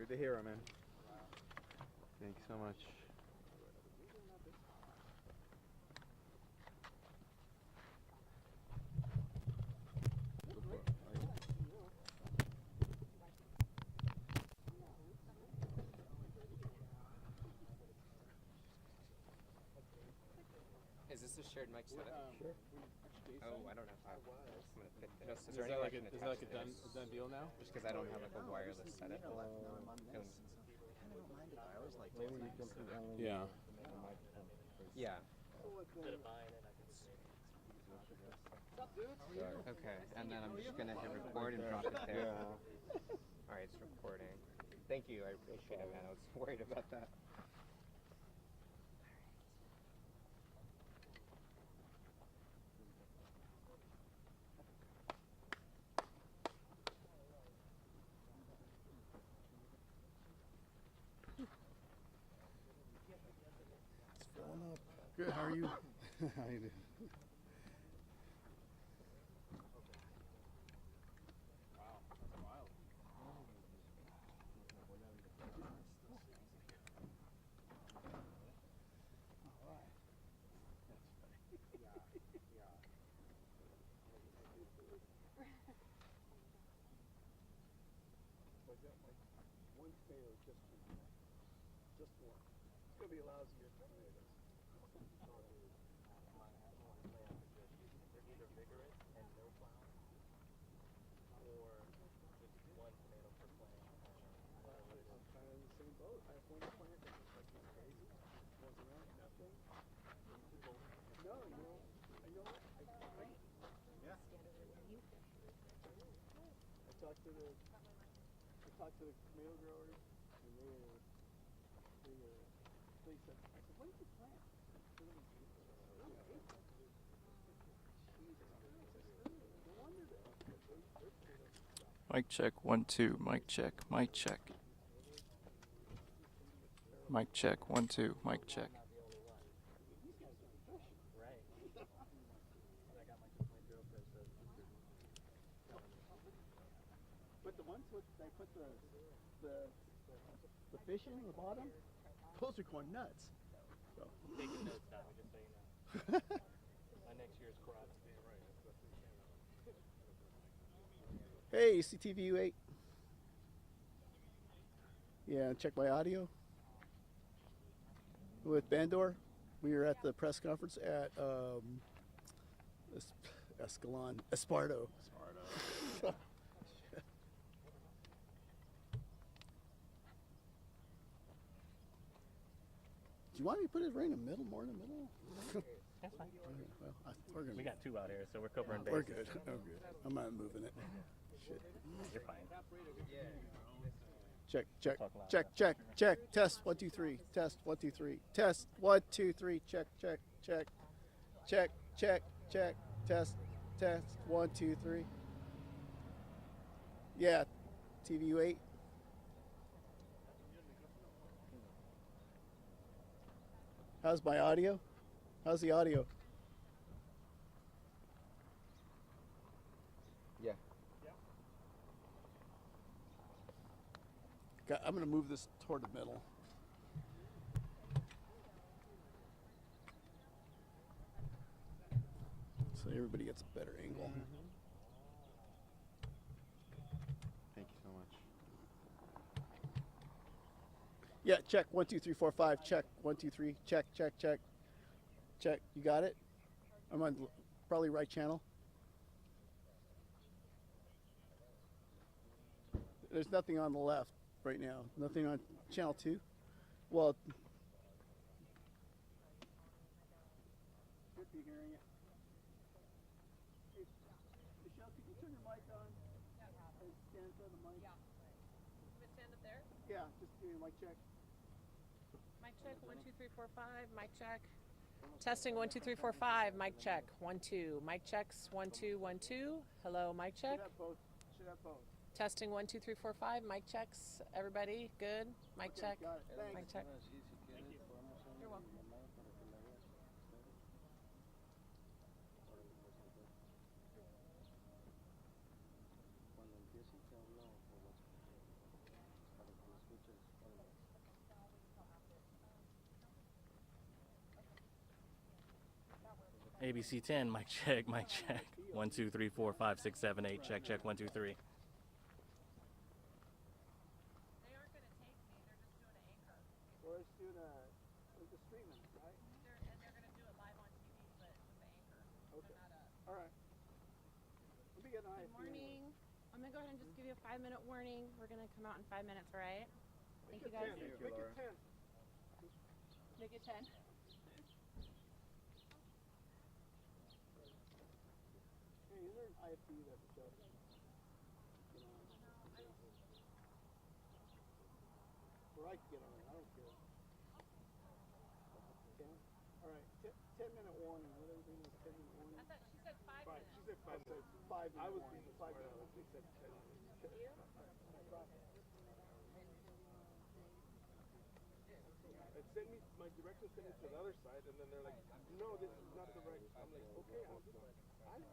You're the hero, man. Thank you so much. Is this a shared mic setup? Sure. Oh, I don't know if I'm gonna fit this. Is that like a done deal now? Just because I don't have like a wireless setup. Yeah. Yeah. Okay, and then I'm just gonna hit record and drop it there. All right, it's recording. Thank you, I appreciate it, man. I was worried about that. It's filling up. Good. How are you? How you doing? Just one. It's gonna be a lousy year for tomatoes. They're either vigorous and no flower, or just one tomato per plant. I'm kind of in the same boat. I have one plant that looks like it's crazy. Wasn't out, nothing. No, you know, I know. Yeah. I talked to the tomato growers, and they said, I said, what did you plant? Mic check, 1 2. Mic check, mic check. Mic check, 1 2. Mic check. But the ones with they put the fish in the bottom, those are going nuts. So. Taking notes now, just so you know. My next year's crop. Hey, CTVU8. Yeah, check my audio. With Bandor, we were at the press conference at Esparto. Do you want me to put it right in the middle, more in the middle? That's fine. Well, We got two out here, so we're covering bases. We're good. Oh, good. I'm not moving it. Shit. You're fine. Check, check, check, check, check. Test 1 2 3. Test 1 2 3. Test 1 2 3. Check, check, check, check, check, check. Test, test 1 2 3. Yeah, TVU8. How's my audio? How's the audio? Yeah. I'm going to move this toward the middle. So everybody gets a better angle. Thank you so much. Yeah, check 1 2 3 4 5. Check 1 2 3. Check, check, check, check. You got it? I'm on probably right channel. There's nothing on the left right now. Nothing on channel 2. Well, should be hearing it. Hey, Michelle, could you turn your mic on? And stand for the mic. Yeah. You stand up there? Yeah, just give me a mic check. Mic check, 1 2 3 4 5. Mic check. Testing 1 2 3 4 5. Mic check. 1 2. Mic checks 1 2 1 2. Hello, mic check. Should have both. Should have both. Testing 1 2 3 4 5. Mic checks. Everybody good? Mic Okay, check. got it. Thanks. Mic check. You're welcome. ABC 10, mic check, mic check. 1, 2, 3, 4, 5, 6, 7, 8. Check, check, 1, 2, 3. They aren't going to take me. They're just doing an anchor. Or it's doing a streaming, right? They're going to do it live on TV, but with the anchor. Okay. They're not All right. Let me get an eye. Good morning. I'm going to go ahead and just give you a 5-minute warning. We're going to come out in 5 minutes, all right? Thank you, guys. Make it 10. Make it 10. Hey, is there an IFB that does? Or I can get on it. I don't care. 10? All right. 10-minute warning. What do we need? 10-minute warning? I thought she said 5 minutes. She said 5 minutes. 5 minutes. I was being 5 minutes. She said 10 minutes. It sent me, my direction sent me to the other side, and then they're like, no, this is not the right. I'm like, okay, I'm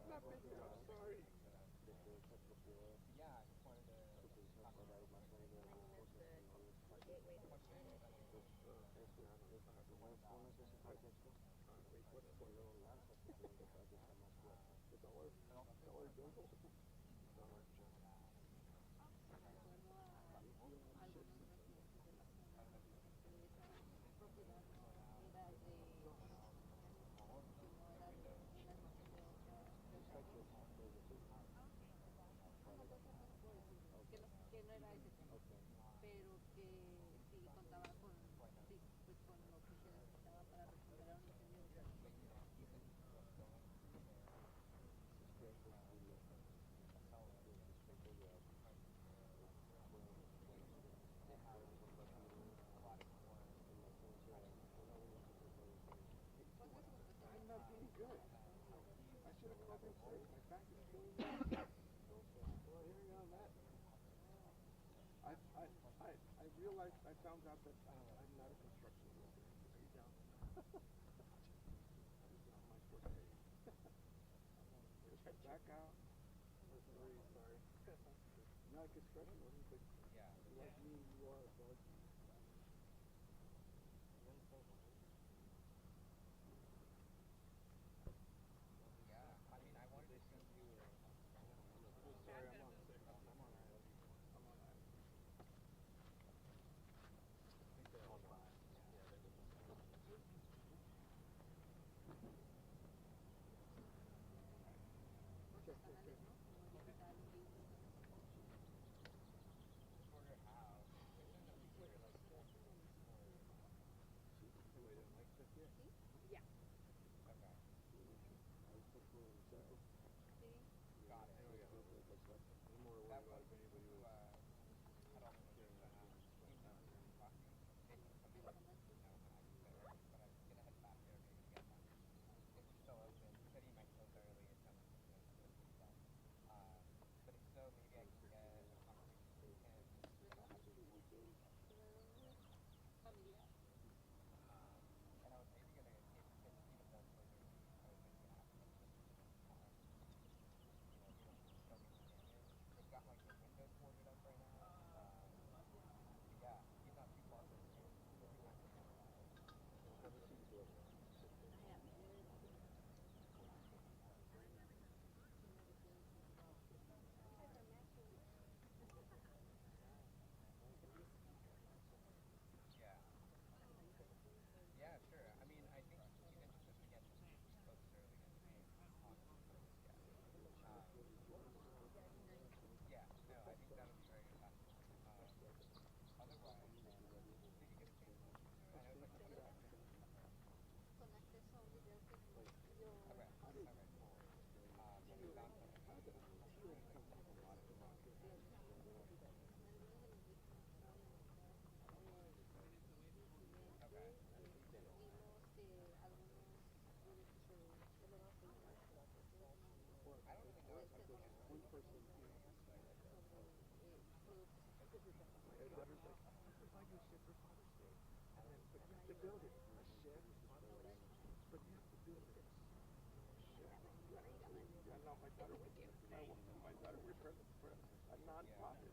not big enough, sorry. Yeah, I just wanted to talk about I'm not being good. I should have called him first. My back is killing me. Well, hearing on that, I realized, I found out that I'm not a construction worker. Are you down? This is my first day. Check back out. Sorry. Not a construction worker, but like me, you are, bud. Build it. A shed, but you have to build it. I know my daughter works for a non-profit.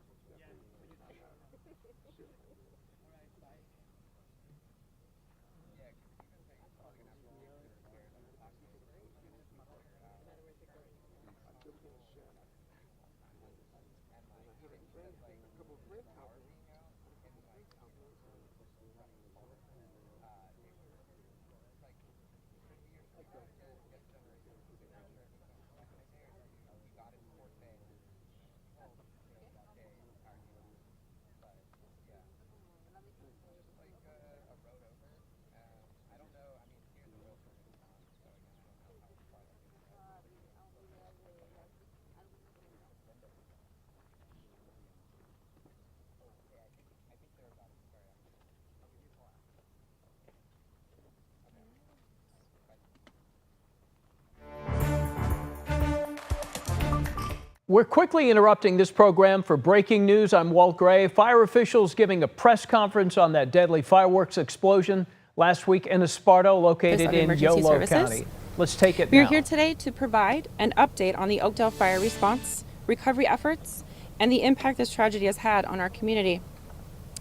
We're quickly interrupting this program for breaking news. I'm Walt Gray. Fire officials giving a press conference on that deadly fireworks explosion last week in Esparto, located in Yolo County. Let's take it now. We're here today to provide an update on the Oakdale fire response, recovery efforts, and the impact this tragedy has had on our community.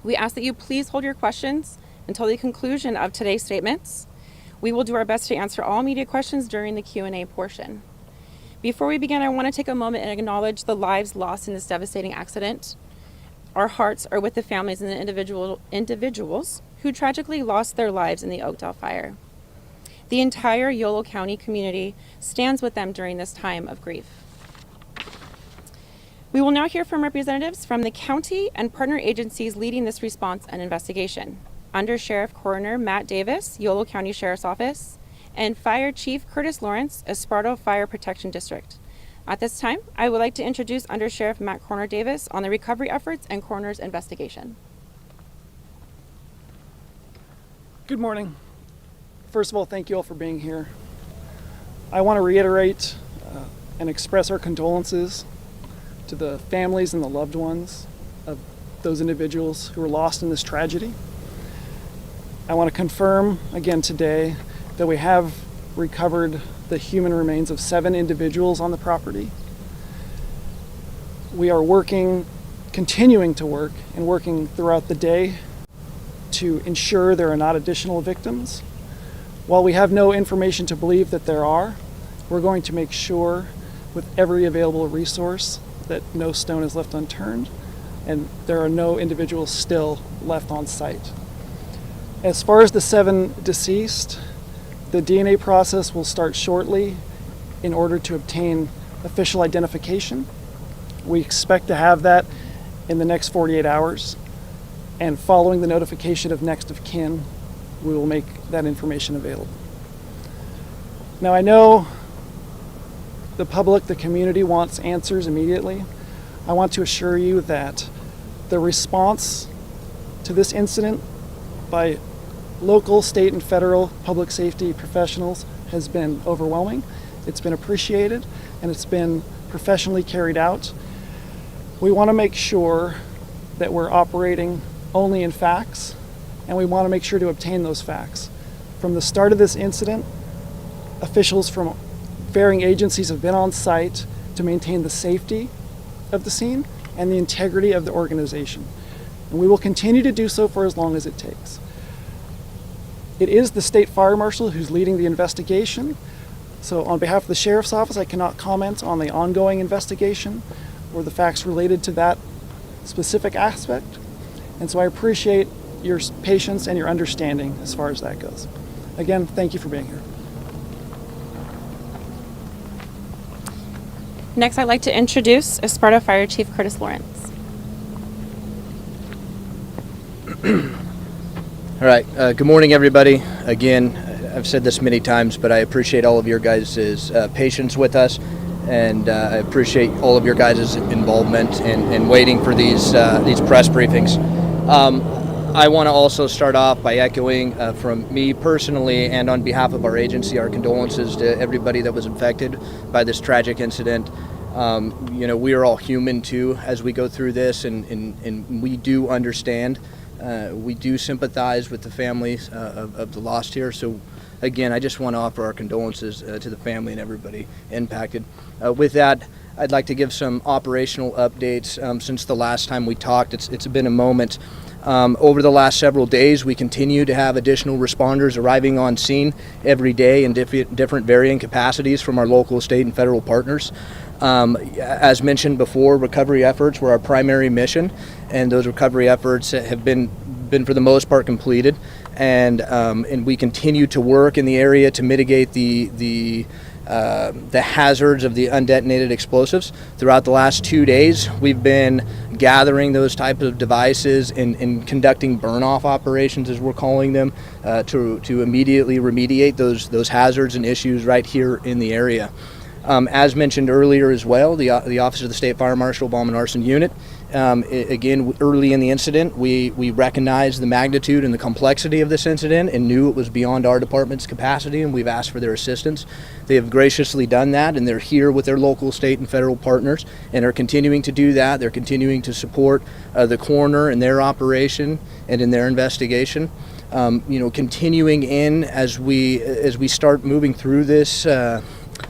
We ask that you please hold your questions until the conclusion of today's statements. We will do our best to answer all media questions during the Q&A portion. Before we begin, I want to take a moment and acknowledge the lives lost in this devastating accident. Our hearts are with the families and the individuals who tragically lost their lives in the Oakdale fire. The entire Yolo County community stands with them during this time of grief. We will now hear from representatives from the county and partner agencies leading this response and investigation. Under Sheriff Coroner Matt Davis, Yolo County Sheriff's Office, and Fire Chief Curtis Lawrence, Esparto Fire Protection District. At this time, I would like to introduce Under Sheriff Matt Coroner Davis on the recovery efforts and coroner's investigation. Good morning. First of all, thank you all for being here. I want to reiterate and express our condolences to the families and the loved ones of those individuals who were lost in this tragedy. I want to confirm again today that we have recovered the human remains of 7 individuals on the property. We are continuing to work and working throughout the day to ensure there are not additional victims. While we have no information to believe that there are, we're going to make sure with every available resource that no stone is left unturned and there are no individuals still left on site. As far as the 7 deceased, the DNA process will start shortly in order to obtain official identification. We expect to have that in the next 48 hours. And following the notification of next of kin, we will make that information available. Now, I know the public, the community wants answers immediately. I want to assure you that the response to this incident by local, state, and federal public safety professionals has been overwhelming. It's been appreciated, and it's been professionally carried out. We want to make sure that we're operating only in facts, and we want to make sure to obtain those facts. From the start of this incident, officials from varying agencies have been on site to maintain the safety of the scene and the integrity of the organization. And we will continue to do so for as long as it takes. It is the State Fire Marshal who's leading the investigation. So on behalf of the Sheriff's Office, I cannot comment on the ongoing investigation or the facts related to that specific aspect. And so I appreciate your patience and your understanding as far as that goes. Again, thank you for being here. Next, I'd like to introduce Esparto Fire Chief Curtis Lawrence. All right, good morning everybody. Again, I've said this many times, but I appreciate all of your guys' patience with us, and I appreciate all of your guys' involvement in waiting for these press briefings. I want to also start off by echoing from me personally and on behalf of our agency, our condolences to everybody that was affected by this tragic incident. We are all human too as we go through this, and we do understand. We do sympathize with the families of the lost here. So again, I just want to offer our condolences to the family and everybody impacted. With that, I'd like to give some operational updates since the last time we talked. It's been a moment. Over the last several days, we continue to have additional responders arriving on scene every day in different varying capacities from our local, state, and federal partners. As mentioned before, recovery efforts were our primary mission, and those recovery efforts have been for the most part completed, and we continue to work in the area to mitigate the hazards of the undetonated explosives. Throughout the last 2 days, we've been gathering those types of devices and conducting burn-off operations, as we're calling them, to immediately remediate those hazards and issues right here in the area. As mentioned earlier as well, the Office of the State Fire Marshal Bomb and Arson Unit Again, early in the incident, we recognized the magnitude and the complexity of this incident and knew it was beyond our department's capacity, and we've asked for their assistance. They have graciously done that, and they're here with their local, state, and federal partners and are continuing to do that. They're continuing to support the coroner in their operation and in their investigation. Continuing in as we start moving through this, I'm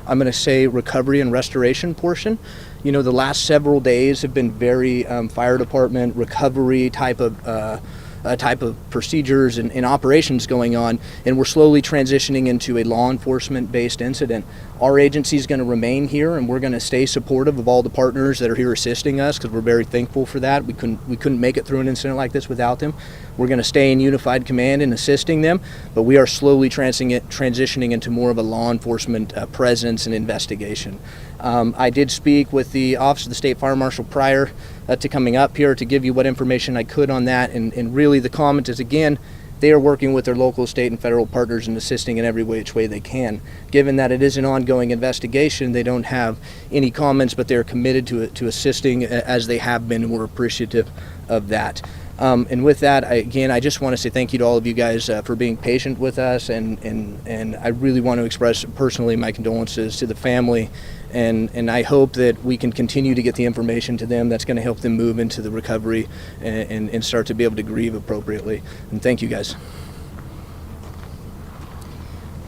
going to say recovery and restoration portion. The last several days have been very fire department recovery type of procedures and operations going on, and we're slowly transitioning into a law enforcement based incident. Our agency is going to remain here, and we're going to stay supportive of all the partners that are here assisting us, because we're very thankful for that. We couldn't make it through an incident like this without them. We're going to stay in unified command and assisting them, but we are slowly transitioning into more of a law enforcement presence and investigation. I did speak with the Office of the State Fire Marshal prior to coming up here to give you what information I could on that, and really the comment is, again, they are working with their local, state, and federal partners and assisting in every which way they can. Given that it is an ongoing investigation, they don't have any comments, but they're committed to assisting as they have been, and we're appreciative of that. And with that, I just want to say thank you to all of you guys for being patient with us, and I really want to express personally my condolences to the family, and I hope that we can continue to get the information to them that's going to help them move into the recovery and start to be able to grieve appropriately. And thank you guys.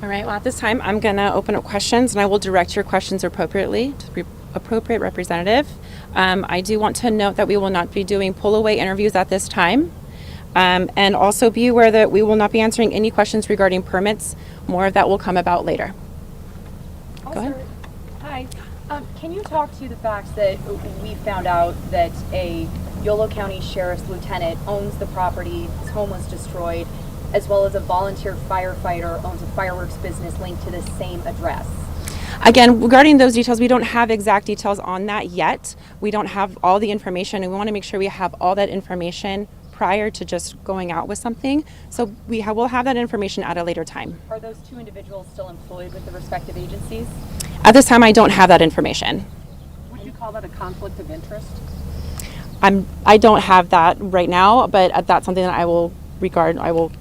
All right, well, at this time, I'm going to open up questions, and I will direct your questions appropriately to the appropriate representative. I do want to note that we will not be doing pull-away interviews at this time, and also be aware that we will not be answering any questions regarding permits. More of that will come about later. Go ahead. Hi. Can you talk to the facts that we found out that a Yolo County Sheriff's Lieutenant owns the property, his home was destroyed, as well as a volunteer firefighter owns a fireworks business linked to the same address? Again, regarding those details, we don't have exact details on that yet. We don't have all the information, and we want to make sure we have all that information prior to just going out with something. So we'll have that information at a later time. Are those two individuals still employed with the respective agencies? At this time, I don't have that information. Would you call that a conflict of interest? I don't have that right now, but that's something that I will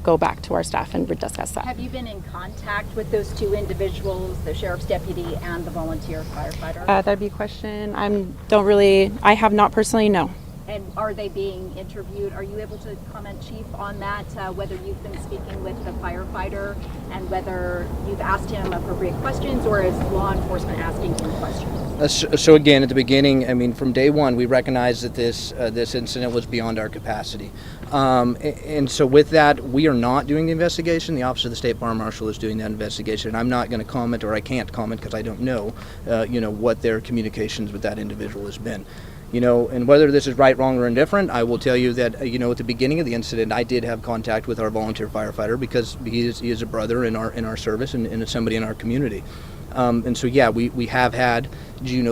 go back to our staff and discuss that. Have you been in contact with those two individuals, the sheriff's deputy and the volunteer firefighter? That'd be a question. I have not personally, no. And are they being interviewed? Are you able to comment, Chief, on that, whether you've been speaking with the firefighter and whether you've asked him appropriate questions, or is law enforcement asking him questions? So again, at the beginning, from day one, we recognized that this incident was beyond our capacity. And so with that, we are not doing the investigation. The Office of the State Fire Marshal is doing that investigation. I can't comment because I don't know, what their communications with that individual has been. And whether this is right, wrong, or indifferent, I will tell you that, at the beginning of the incident, I did have contact with our volunteer firefighter because he is a brother in our service and somebody in our community. And so, yeah, we have had,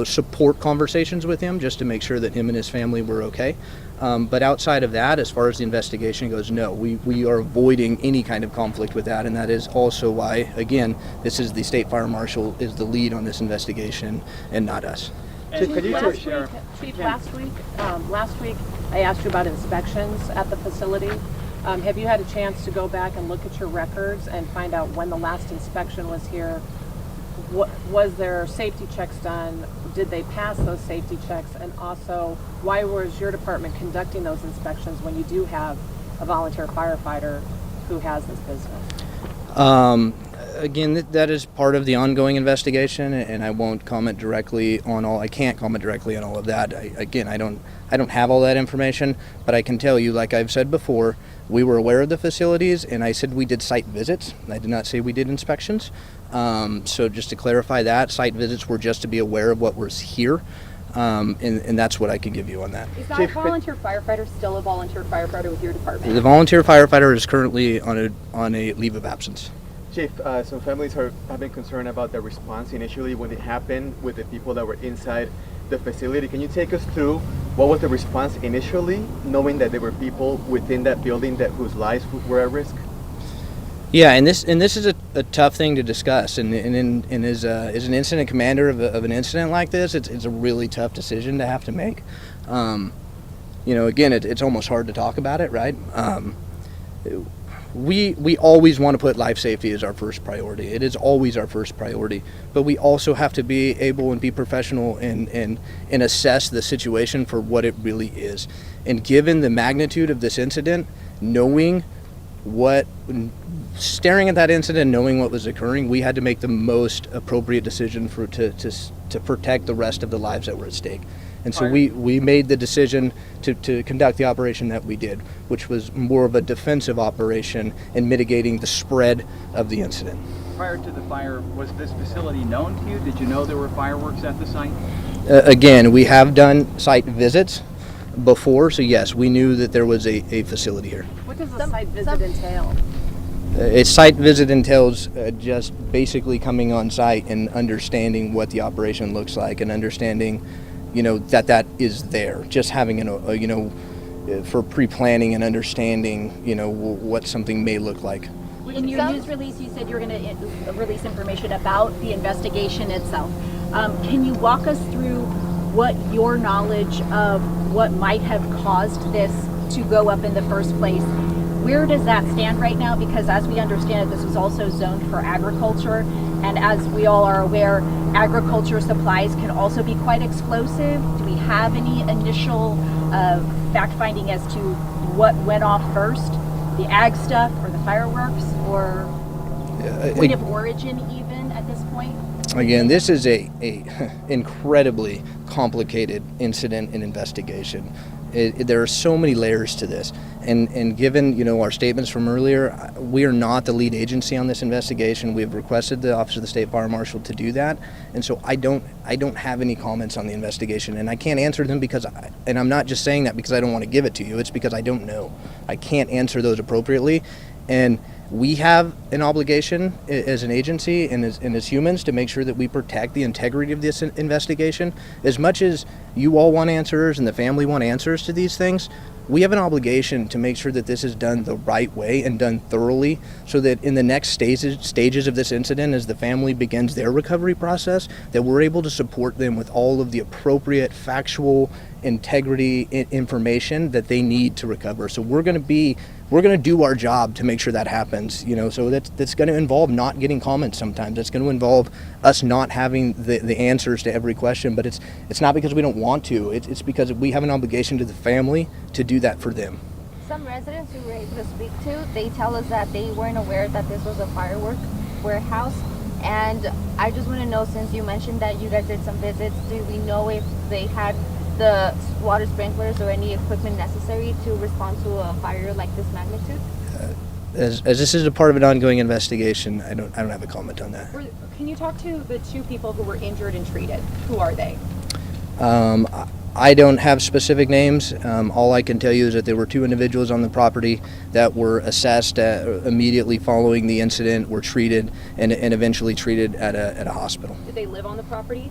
support conversations with him just to make sure that him and his family were okay. But outside of that, as far as the investigation goes, no, we are avoiding any kind of conflict with that. And that is also why, again, this is the State Fire Marshal is the lead on this investigation and not us. Chief, last week I asked you about inspections at the facility. Have you had a chance to go back and look at your records and find out when the last inspection was here? Was there safety checks done? Did they pass those safety checks? And also, why was your department conducting those inspections when you do have a volunteer firefighter who has this business? Again, that is part of the ongoing investigation, and I won't comment directly on all. I can't comment directly on all of that. I don't have all that information, but I can tell you, like I've said before, we were aware of the facilities, and I said we did site visits. I did not say we did inspections. So just to clarify that, site visits were just to be aware of what was here, and that's what I can give you on that. Is that volunteer firefighter still a volunteer firefighter with your department? The volunteer firefighter is currently on a leave of absence. Chief, some families have been concerned about the response initially when it happened with the people that were inside the facility. Can you take us through what was the response initially, knowing that there were people within that building whose lives were at risk? Yeah, and this is a tough thing to discuss, and as an incident commander of an incident like this, it's a really tough decision to have to make. again, it's almost hard to talk about it, right? We always want to put life safety as our first priority. It is always our first priority, but we also have to be able and be professional and assess the situation for what it really is. And given the magnitude of this incident, staring at that incident, knowing what was occurring, we had to make the most appropriate decision to protect the rest of the lives that were at stake. And so we made the decision to conduct the operation that we did, which was more of a defensive operation in mitigating the spread of the incident. Prior to the fire, was this facility known to you? Did you know there were fireworks at the site? Again, we have done site visits before, so yes, we knew that there was a facility here. What does a site visit entail? A site visit entails just basically coming on site and understanding what the operation looks like and understanding that is there. Just having for pre-planning and understanding, what something may look like. In your news release, you said you were going to release information about the investigation itself. Can you walk us through what your knowledge of what might have caused this to go up in the first place? Where does that stand right now? Because as we understand it, this was also zoned for agriculture. And as we all are aware, agriculture supplies can also be quite explosive. Do we have any initial fact-finding as to what went off first? The ag stuff or the fireworks or point of origin even at this point? Again, this is a incredibly complicated incident and investigation. There are so many layers to this, and given our statements from earlier, we are not the lead agency on this investigation. We have requested the Office of the State Fire Marshal to do that, and so I don't have any comments on the investigation, and I can't answer them and I'm not just saying that because I don't want to give it to you. It's because I don't know. I can't answer those appropriately, and we have an obligation as an agency and as humans to make sure that we protect the integrity of this investigation. As much as you all want answers and the family want answers to these things, we have an obligation to make sure that this is done the right way and done thoroughly, so that in the next stages of this incident, as the family begins their recovery process, that we're able to support them with all of the appropriate factual integrity information that they need to recover. So we're going to do our job to make sure that happens. So that's going to involve not getting comments sometimes. It's going to involve us not having the answers to every question, but it's not because we don't want to. It's because we have an obligation to the family to do that for them. Some residents who were able to speak to, they tell us that they weren't aware that this was a firework warehouse. And I just want to know, since you mentioned that you guys did some visits, do we know if they had the water sprinklers or any equipment necessary to respond to a fire like this magnitude? As this is a part of an ongoing investigation, I don't have a comment on that. Can you talk to the two people who were injured and treated? Who are they? I don't have specific names. All I can tell you is that there were two individuals on the property that were assessed immediately following the incident, were treated, and eventually treated at a hospital. Did they live on the property?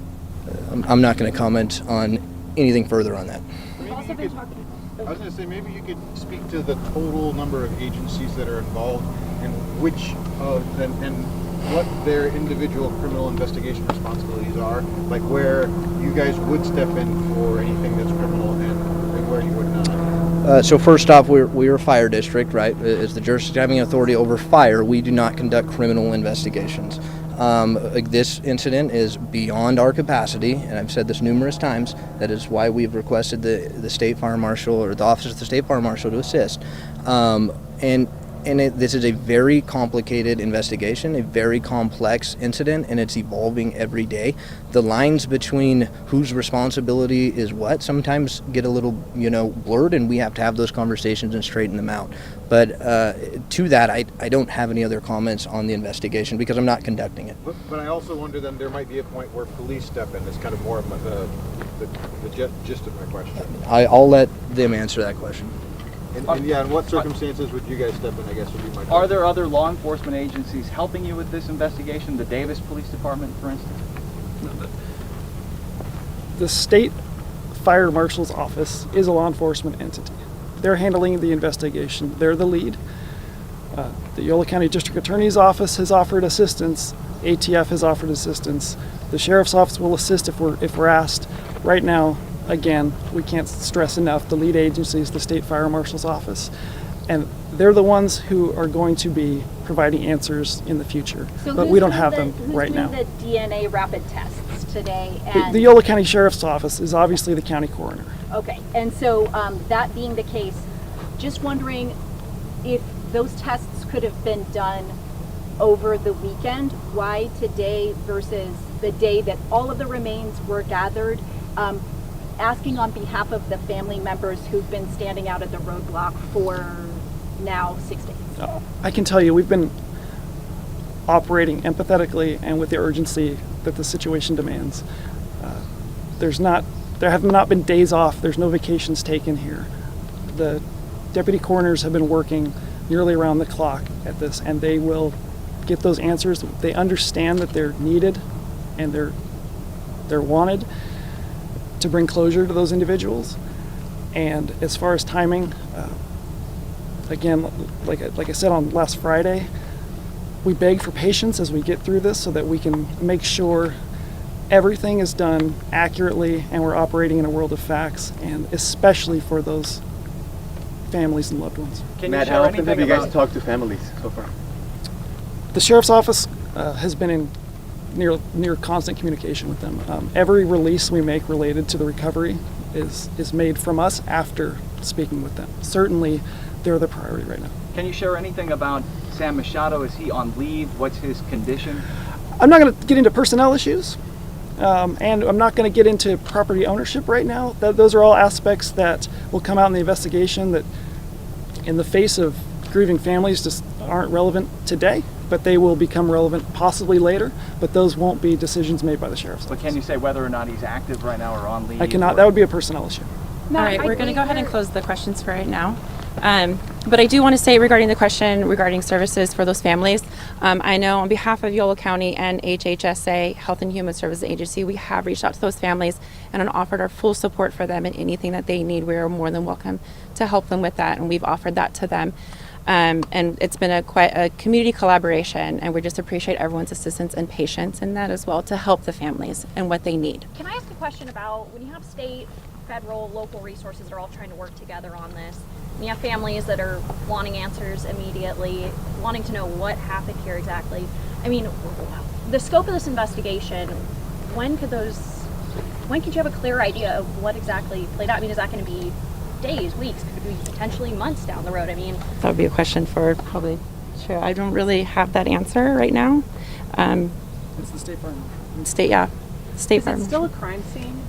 I'm not going to comment on anything further on that. We've also been talking. I was going to say, maybe you could speak to the total number of agencies that are involved and and what their individual criminal investigation responsibilities are, like where you guys would step in for anything that's criminal and where you would not. So first off, we're a fire district, right? As the jurisdiction having authority over fire, we do not conduct criminal investigations. This incident is beyond our capacity, and I've said this numerous times. That is why we've requested the State Fire Marshal or the Office of the State Fire Marshal to assist. This is a very complicated investigation, a very complex incident, and it's evolving every day. The lines between whose responsibility is what sometimes get a little, blurred, and we have to have those conversations and straighten them out. But to that, I don't have any other comments on the investigation because I'm not conducting it. But I also wonder then there might be a point where police step in. It's kind of more of the gist of my question. I'll let them answer that question. And in what circumstances would you guys step in, I guess, would be my question. Are there other law enforcement agencies helping you with this investigation? The Davis Police Department, for instance? The State Fire Marshal's office is a law enforcement entity. They're handling the investigation. They're the lead. The Yolo County District Attorney's Office has offered assistance. ATF has offered assistance. The Sheriff's Office will assist if we're asked. Right now, again, we can't stress enough, the lead agency is the State Fire Marshal's Office, and they're the ones who are going to be providing answers in the future, So but we don't have them right now. Who's doing the DNA rapid tests today? The Yolo County Sheriff's Office is obviously the county coroner. Okay, and so that being the case, just wondering if those tests could have been done over the weekend, why today versus the day that all of the remains were gathered? Asking on behalf of the family members who've been standing out at the roadblock for now 6 days. I can tell you we've been operating empathetically and with the urgency that the situation demands. There have not been days off, there's no vacations taken here. The deputy coroners have been working nearly around the clock at this, and they will get those answers. They understand that they're needed and they're wanted to bring closure to those individuals. And as far as timing, again, like I said on last Friday, we beg for patience as we get through this so that we can make sure everything is done accurately and we're operating in a world of facts, and especially for those families and loved ones. Matt, how often have you guys talked to families so far? The Sheriff's Office has been in near constant communication with them. Every release we make related to the recovery is made from us after speaking with them. Certainly, they're the priority right now. Can you share anything about Sam Machado? Is he on leave? What's his condition? I'm not going to get into personnel issues, and I'm not going to get into property ownership right now. Those are all aspects that will come out in the investigation that, in the face of grieving families, just aren't relevant today, but they will become relevant possibly later, but those won't be decisions made by the Sheriff's Office. But can you say whether or not he's active right now or on leave? I cannot. That would be a personnel issue. All right, we're going to go ahead and close the questions for right now. But I do want to say regarding the question regarding services for those families, I know on behalf of Yolo County and HHSA, Health and Human Services Agency, we have reached out to those families and offered our full support for them in anything that they need. We are more than welcome to help them with that, and we've offered that to them. And it's been quite a community collaboration, and we just appreciate everyone's assistance and patience in that as well to help the families and what they need. Can I ask a question about when you have state, federal, local resources that are all trying to work together on this, and you have families that are wanting answers immediately, wanting to know what happened here exactly. I mean, the scope of this investigation, when could you have a clear idea of what exactly played out? I mean, is that going to be days, weeks, could it be potentially months down the road? I mean, that would be a question for probably sure. I don't really have that answer right now. It's the State Farm. State Farm. Is it still a crime scene?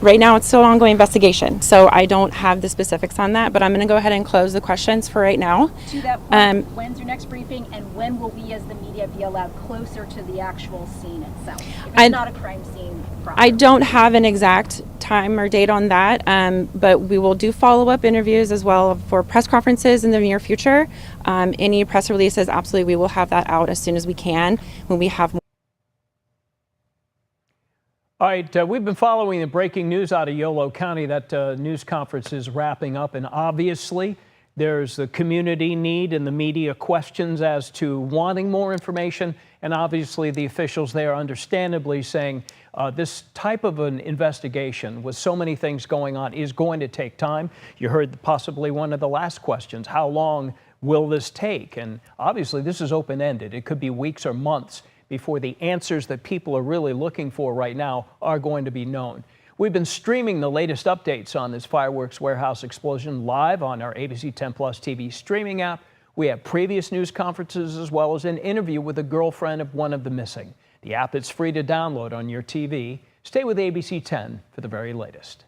Right now, it's still an ongoing investigation, so I don't have the specifics on that, but I'm going to go ahead and close the questions for right now. To that point, when's your next briefing, and when will we as the media be allowed closer to the actual scene itself? If it's not a crime scene proper. I don't have an exact time or date on that, but we will do follow-up interviews as well for press conferences in the near future. Any press releases, absolutely, we will have that out as soon as we can when we have more. All right, we've been following the breaking news out of Yolo County. That news conference is wrapping up, and obviously there's the community need and the media questions as to wanting more information, and obviously the officials there understandably saying this type of an investigation with so many things going on is going to take time. You heard possibly one of the last questions, how long will this take? And obviously this is open-ended. It could be weeks or months before the answers that people are really looking for right now are going to be known. We've been streaming the latest updates on this fireworks warehouse explosion live on our ABC 10 Plus TV streaming app. We have previous news conferences as well as an interview with a girlfriend of one of the missing. The app is free to download on your TV. Stay with ABC 10 for the very latest.